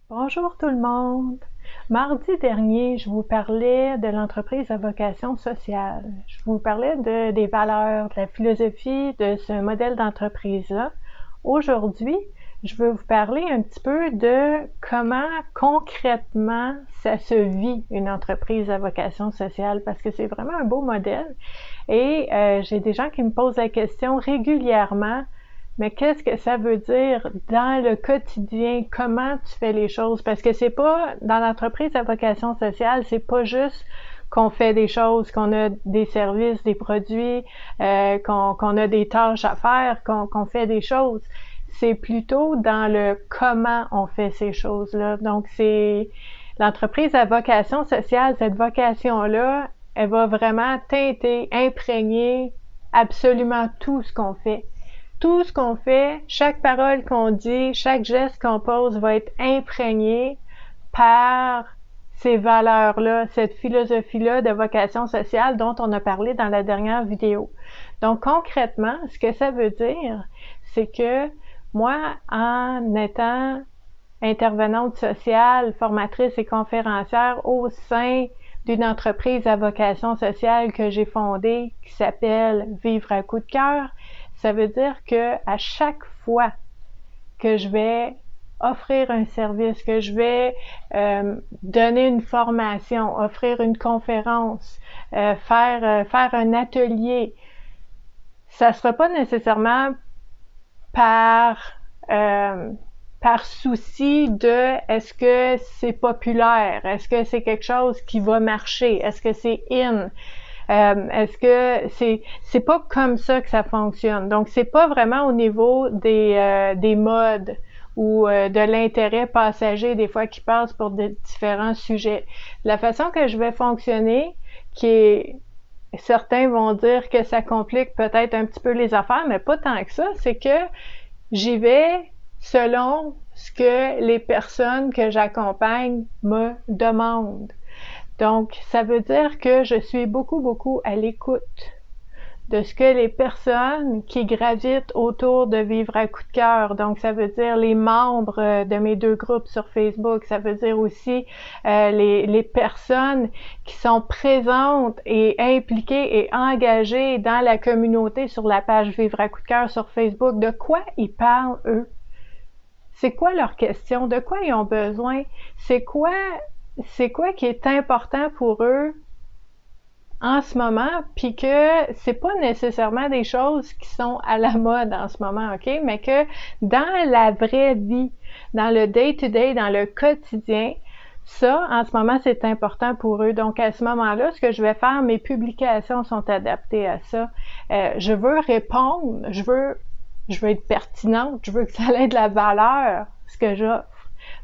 Bonjour tout le monde! Mardi dernier, je vous parlais de l'entreprise à vocation sociale. Je vous parlais des valeurs, de la philosophie de ce modèle d'entreprise-là. Aujourd'hui, je veux vous parler un petit peu de comment concrètement ça se vit une entreprise à vocation sociale parce que c'est vraiment un beau modèle et j'ai des gens qui me posent la question régulièrement. Mais qu'est-ce que ça veut dire dans le quotidien? Comment tu fais les choses? Parce que c'est pas, dans l'entreprise à vocation sociale, c'est pas juste qu'on fait des choses, qu'on a des services, des produits, qu'on a des tâches à faire, qu'on fait des choses. C'est plutôt dans le comment on fait ces choses-là. Donc, c'est l'entreprise à vocation sociale, cette vocation-là, elle va vraiment teinter, imprégner absolument tout ce qu'on fait. Tout ce qu'on fait, chaque parole qu'on dit, chaque geste qu'on pose va être imprégné par ces valeurs-là, cette philosophie-là de vocation sociale dont on a parlé dans la dernière vidéo. Donc concrètement, ce que ça veut dire, c'est que moi, en étant intervenante sociale, formatrice et conférencière au sein d'une entreprise à vocation sociale que j'ai fondée qui s'appelle Vivre à coup de cœur, ça veut dire que à chaque fois que je vais offrir un service, que je vais donner une formation, offrir une conférence, faire un atelier, ça ne sera pas nécessairement par souci de est-ce que c'est populaire, est-ce que c'est quelque chose qui va marcher, est-ce que c'est in, est-ce que c'est pas comme ça que ça fonctionne. Donc c'est pas vraiment au niveau des modes ou de l'intérêt passager des fois qui passe pour des différents sujets. La façon que je vais fonctionner, qui est certains vont dire que ça complique peut-être un petit peu les affaires, mais pas tant que ça, c'est que j'y vais selon ce que les personnes que j'accompagne me demandent. Donc, ça veut dire que je suis beaucoup à l'écoute de ce que les personnes qui gravitent autour de Vivre à coup de cœur, donc ça veut dire les membres de mes 2 groupes sur Facebook, ça veut dire aussi les personnes qui sont présentes et impliquées et engagées dans la communauté sur la page Vivre à coup de cœur sur Facebook, de quoi ils parlent eux? C'est quoi leurs questions? De quoi ils ont besoin? C'est quoi qui est important pour eux en ce moment, puis que c'est pas nécessairement des choses qui sont à la mode en ce moment, OK? Mais que dans la vraie vie, dans le day-to-day, dans le quotidien, ça, en ce moment, c'est important pour eux. Donc, à ce moment-là, ce que je vais faire, mes publications sont adaptées à ça. Je veux répondre, je veux être pertinente, je veux que ça ait de la valeur, ce que j'offre.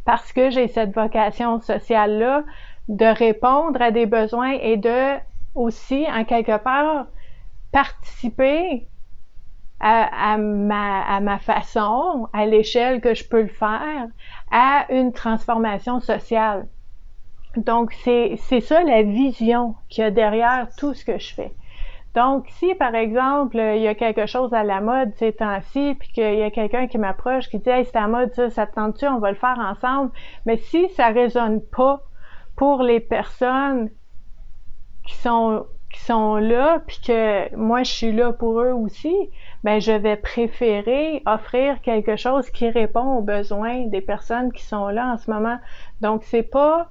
Parce que j'ai cette vocation sociale-là de répondre à des besoins et de aussi, en quelque part, participer à ma façon, à l'échelle que je peux le faire, à une transformation sociale. Donc, c'est ça la vision qu'il y a derrière tout ce que je fais. Donc, si par exemple, il y a quelque chose à la mode ces temps-ci, puis qu'il y a quelqu'un qui m'approche, qui dit « Hey, c'est à mode, ça te tente-tu, on va le faire ensemble », mais si ça résonne pas pour les personnes qui sont là, puis que moi je suis là pour eux aussi, ben je vais préférer offrir quelque chose qui répond aux besoins des personnes qui sont là en ce moment. Donc c'est pas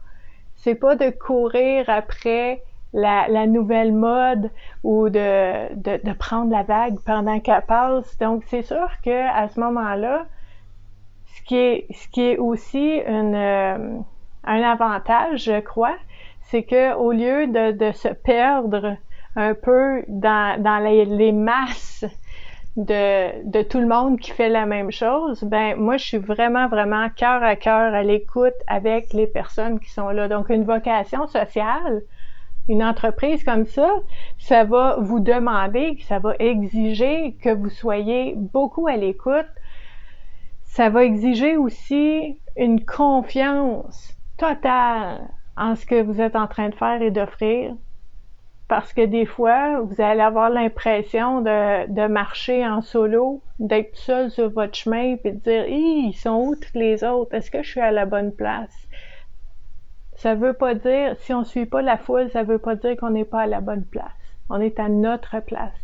de courir après la nouvelle mode ou de prendre la vague pendant qu'elle passe. Donc c'est sûr que à ce moment-là, ce qui est aussi un avantage, je crois, c'est que au lieu de se perdre un peu dans les masses de tout le monde qui fait la même chose, ben moi je suis vraiment cœur à cœur à l'écoute avec les personnes qui sont là. Donc une vocation sociale, une entreprise comme ça va vous demander, ça va exiger que vous soyez beaucoup à l'écoute. Ça va exiger aussi une confiance totale en ce que vous êtes en train de faire et d'offrir, parce que des fois, vous allez avoir l'impression de marcher en solo, d'être seul sur votre chemin, puis de dire « ils sont où tous les autres? Est-ce que je suis à la bonne place? » Ça veut pas dire, si on suit pas la foule, ça veut pas dire qu'on n'est pas à la bonne place. On est à notre place.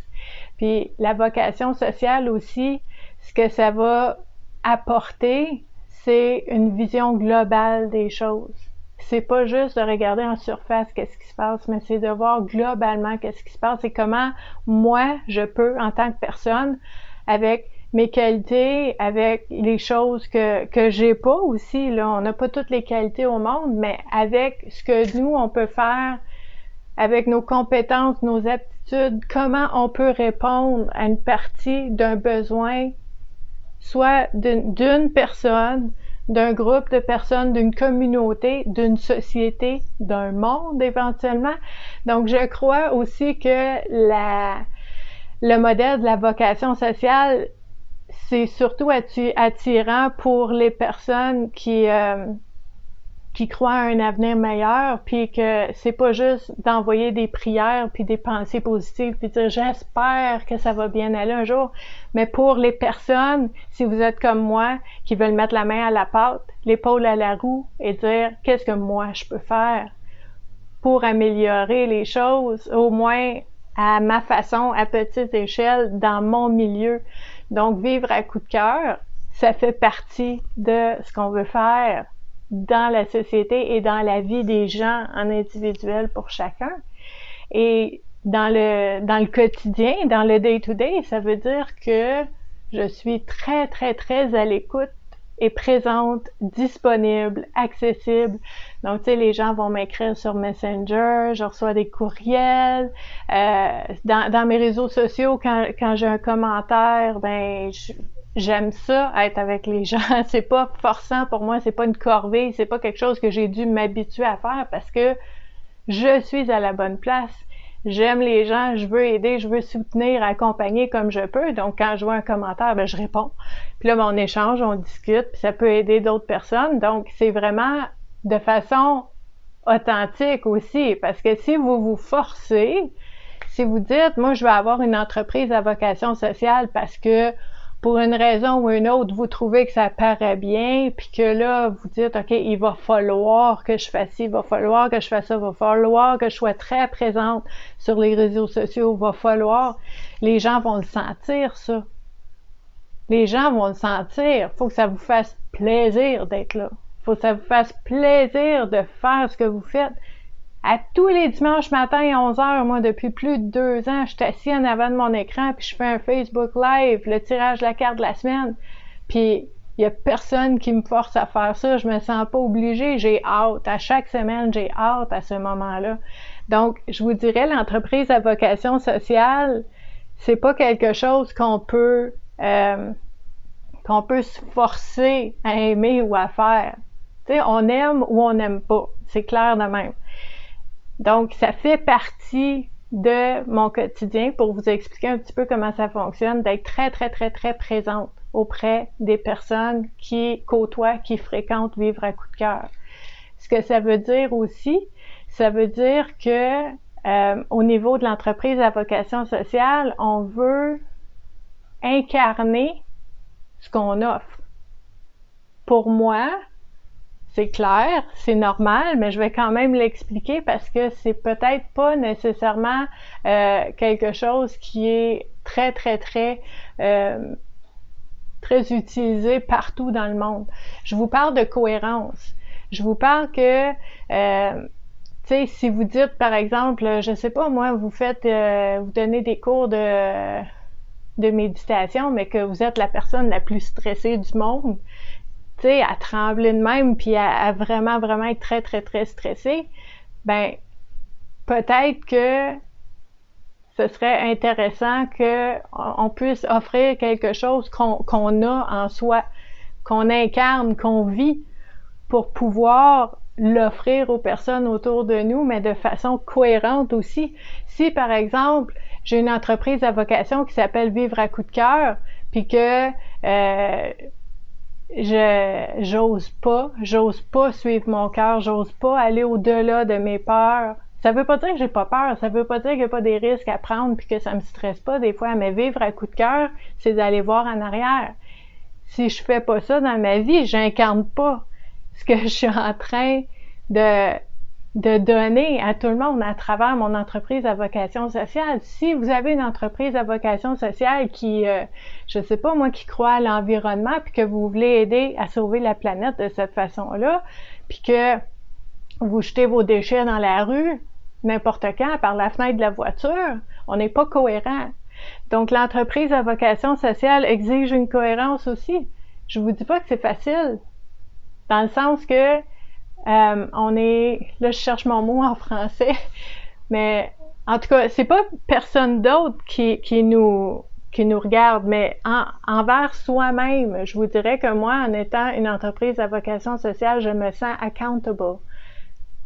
Puis la vocation sociale aussi, ce que ça va apporter, c'est une vision globale des choses. C'est pas juste de regarder en surface qu'est-ce qui se passe, mais c'est de voir globalement qu'est-ce qui se passe et comment moi, je peux, en tant que personne, avec mes qualités, avec les choses que j'ai pas aussi, là, on n'a pas toutes les qualités au monde, mais avec ce que nous, on peut faire, avec nos compétences, nos aptitudes, comment on peut répondre à une partie d'un besoin, soit d'une personne, d'un groupe de personnes, d'une communauté, d'une société, d'un monde éventuellement. Donc, je crois aussi que le modèle de la vocation sociale, c'est surtout attirant pour les personnes qui croient à un avenir meilleur, puis que c'est pas juste d'envoyer des prières puis des pensées positives puis dire j'espère que ça va bien aller un jour, mais pour les personnes, si vous êtes comme moi, qui veulent mettre la main à la pâte, l'épaule à la roue et dire qu'est-ce que moi je peux faire pour améliorer les choses, au moins à ma façon, à petite échelle, dans mon milieu. Donc, vivre à coup de cœur, ça fait partie de ce qu'on veut faire dans la société et dans la vie des gens en individuel pour chacun. Et dans le quotidien, dans le day-to-day, ça veut dire que je suis très, très, très à l'écoute et présente, disponible, accessible. Donc, tu sais, les gens vont m'écrire sur Messenger, je reçois des courriels. Dans mes réseaux sociaux, quand j'ai un commentaire, ben j'aime ça, être avec les gens. C'est pas forçant pour moi, c'est pas une corvée, c'est pas quelque chose que j'ai dû m'habituer à faire parce que je suis à la bonne place. J'aime les gens, je veux aider, je veux soutenir, accompagner comme je peux. Donc, quand je vois un commentaire, ben je réponds. Puis là, ben, on échange, on discute, puis ça peut aider d'autres personnes. Donc, c'est vraiment de façon authentique aussi. Parce que si vous vous forcez, si vous dites, moi, je vais avoir une entreprise à vocation sociale parce que pour une raison ou une autre, vous trouvez que ça paraît bien, puis que là, vous dites, OK, il va falloir que je fasse ci, il va falloir que je fasse ça, il va falloir que je sois très présente sur les réseaux sociaux, il va falloir, les gens vont le sentir, ça. Les gens vont le sentir. Il faut que ça vous fasse plaisir d'être là. Il faut que ça vous fasse plaisir de faire ce que vous faites. À tous les dimanches matin à 11h, moi, depuis plus de 2 ans, je suis assise en avant de mon écran, puis je fais un Facebook Live, le tirage de la carte de la semaine. Puis, il y a personne qui me force à faire ça. Je me sens pas obligée. J'ai hâte. À chaque semaine, j'ai hâte à ce moment-là. Donc, je vous dirais, l'entreprise à vocation sociale, c'est pas quelque chose qu'on peut se forcer à aimer ou à faire. Tu sais, on aime ou on n'aime pas. C'est clair de même. Donc, ça fait partie de mon quotidien pour vous expliquer un petit peu comment ça fonctionne, d'être très, très, très, très présente auprès des personnes qui côtoient, qui fréquentent Vivre à coup de cœur. Ce que ça veut dire aussi, ça veut dire que au niveau de l'entreprise à vocation sociale, on veut incarner ce qu'on offre. Pour moi, c'est clair, c'est normal, mais je vais quand même l'expliquer parce que c'est peut-être pas nécessairement quelque chose qui est très, très, très très utilisé partout dans le monde. Je vous parle de cohérence. Je vous parle que tu sais, si vous dites, par exemple, je sais pas, moi, vous donnez des cours de méditation, mais que vous êtes la personne la plus stressée du monde, tu sais, à trembler de même, puis à vraiment, vraiment être très, très, très stressée, ben peut-être que ce serait intéressant qu'on puisse offrir quelque chose qu'on a en soi, qu'on incarne, qu'on vit, pour pouvoir l'offrir aux personnes autour de nous, mais de façon cohérente aussi. Si, par exemple, j'ai une entreprise à vocation qui s'appelle Vivre à coup de cœur, puis que j'ose pas suivre mon cœur, j'ose pas aller au-delà de mes peurs, Ça veut pas dire que j'ai pas peur, ça veut pas dire qu'il n'y a pas des risques à prendre puis que ça me stresse pas des fois, mais vivre à coup de cœur, c'est d'aller voir en arrière. Si je fais pas ça dans ma vie, j'incarne pas ce que je suis en train de donner à tout le monde à travers mon entreprise à vocation sociale. Si vous avez une entreprise à vocation sociale qui, je sais pas moi, qui croit à l'environnement puis que vous voulez aider à sauver la planète de cette façon-là, puis que vous jetez vos déchets dans la rue n'importe quand par la fenêtre de la voiture, on n'est pas cohérent. Donc, l'entreprise à vocation sociale exige une cohérence aussi. Je vous dis pas que c'est facile, dans le sens que on est... Là, je cherche mon mot en français, mais en tout cas, c'est pas personne d'autre qui nous regarde, mais envers soi-même. Je vous dirais que moi, en étant une entreprise à vocation sociale, je me sens accountable.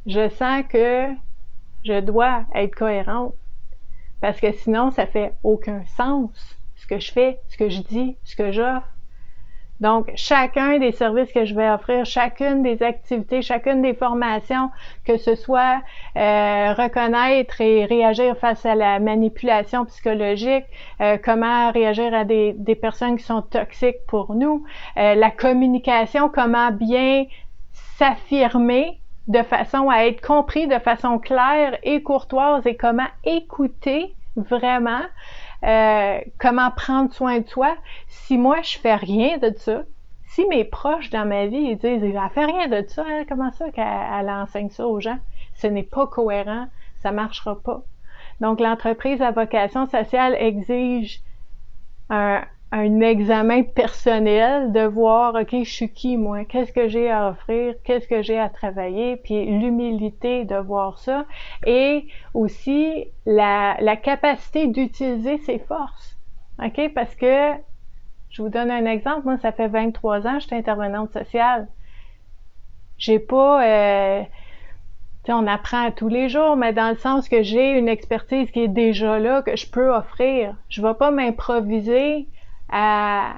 Je sens que je dois être cohérente. Parce que sinon, ça fait aucun sens, ce que je fais, ce que je dis, ce que j'offre. Donc, chacun des services que je vais offrir, chacune des activités, chacune des formations, que ce soit reconnaître et réagir face à la manipulation psychologique, comment réagir à des personnes qui sont toxiques pour nous, la communication, comment bien s'affirmer de façon à être compris de façon claire et courtoise et comment écouter vraiment, comment prendre soin de soi. Si moi je fais rien de ça, si mes proches dans ma vie ils disent elle fait rien de ça, hein, comment ça qu'elle enseigne ça aux gens, ce n'est pas cohérent, ça marchera pas. Donc l'entreprise à vocation sociale exige un examen personnel de voir, OK, je suis qui, moi? Qu'est-ce que j'ai à offrir? Qu'est-ce que j'ai à travailler? Puis l'humilité de voir ça. Et aussi, la capacité d'utiliser ses forces. OK? Parce que, je vous donne un exemple. Moi, ça fait 23 ans que je suis intervenante sociale. J'ai pas... on apprend tous les jours, mais dans le sens que j'ai une expertise qui est déjà là, que je peux offrir. Je ne vais pas m'improviser à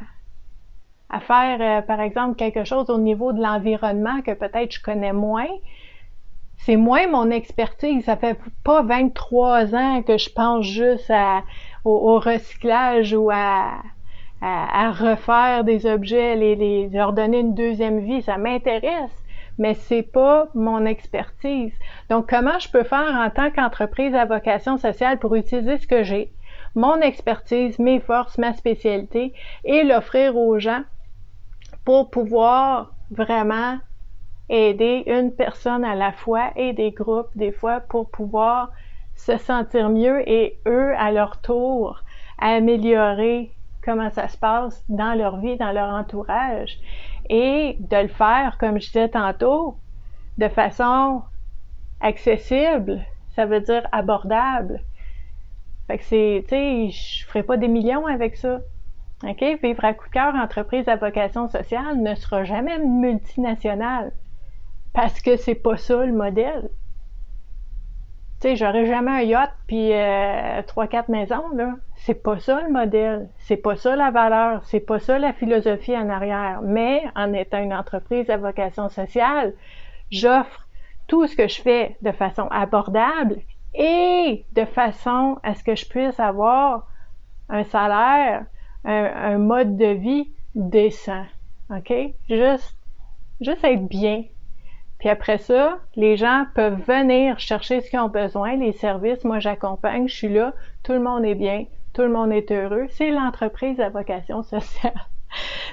faire, par exemple, quelque chose au niveau de l'environnement que peut-être je connais moins. C'est moins mon expertise. Ça fait pas 23 ans que je pense juste au recyclage ou à refaire des objets, leur donner une deuxième vie. Ça m'intéresse, mais c'est pas mon expertise. Donc, comment je peux faire en tant qu'entreprise à vocation sociale pour utiliser ce que j'ai, mon expertise, mes forces, ma spécialité, et l'offrir aux gens pour pouvoir vraiment aider une personne à la fois et des groupes des fois pour pouvoir se sentir mieux et eux, à leur tour, améliorer comment ça se passe dans leur vie, dans leur entourage, et de le faire, comme je disais tantôt, de façon accessible, ça veut dire abordable. Fait que c'est, tu sais, je ferai pas des millions avec ça. OK? Vivre à coup de cœur, entreprise à vocation sociale ne sera jamais multinationale. Parce que c'est pas ça le modèle. Tu sais, j'aurais jamais un yacht puis 3-4 maisons, là. C'est pas ça le modèle. C'est pas ça la valeur. C'est pas ça la philosophie en arrière. Mais, en étant une entreprise à vocation sociale, j'offre tout ce que je fais de façon abordable et de façon à ce que je puisse avoir un salaire, un mode de vie décent. OK? Juste être bien. Puis après ça, les gens peuvent venir chercher ce qu'ils ont besoin, les services. Moi, j'accompagne, je suis là. Tout le monde est bien. Tout le monde est heureux. C'est l'entreprise à vocation sociale.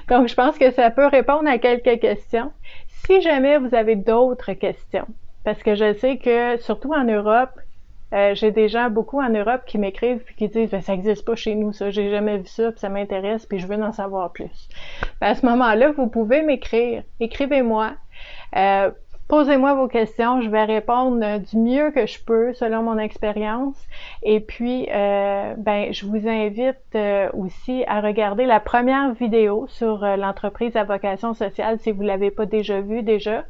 Donc, je pense que ça peut répondre à quelques questions. Si jamais vous avez d'autres questions, parce que je sais que, surtout en Europe, j'ai des gens beaucoup en Europe qui m'écrivent puis qui disent ça n'existe pas chez nous, ça, j'ai jamais vu ça, puis ça m'intéresse, puis je veux en savoir plus. Puis à ce moment-là, vous pouvez m'écrire. Écrivez-moi. Posez-moi vos questions, je vais répondre du mieux que je peux selon mon expérience. Et puis, je vous invite aussi à regarder la première vidéo sur l'entreprise à vocation sociale si vous l'avez pas déjà vue déjà.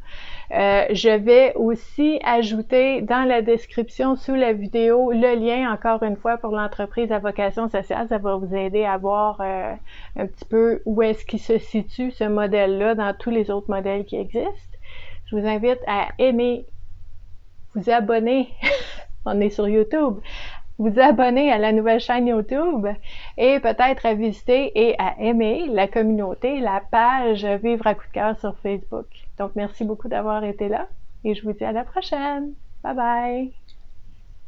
Je vais aussi ajouter dans la description sous la vidéo le lien, encore une fois, pour l'entreprise à vocation sociale. Ça va vous aider à voir un petit peu où est-ce qu'il se situe ce modèle-là dans tous les autres modèles qui existent. Je vous invite à aimer, vous abonner on est sur YouTube, vous abonner à la nouvelle chaîne YouTube et peut-être à visiter et à aimer la communauté, la page Vivre à coup de cœur sur Facebook. Donc, merci beaucoup d'avoir été là et je vous dis à la prochaine. Bye bye!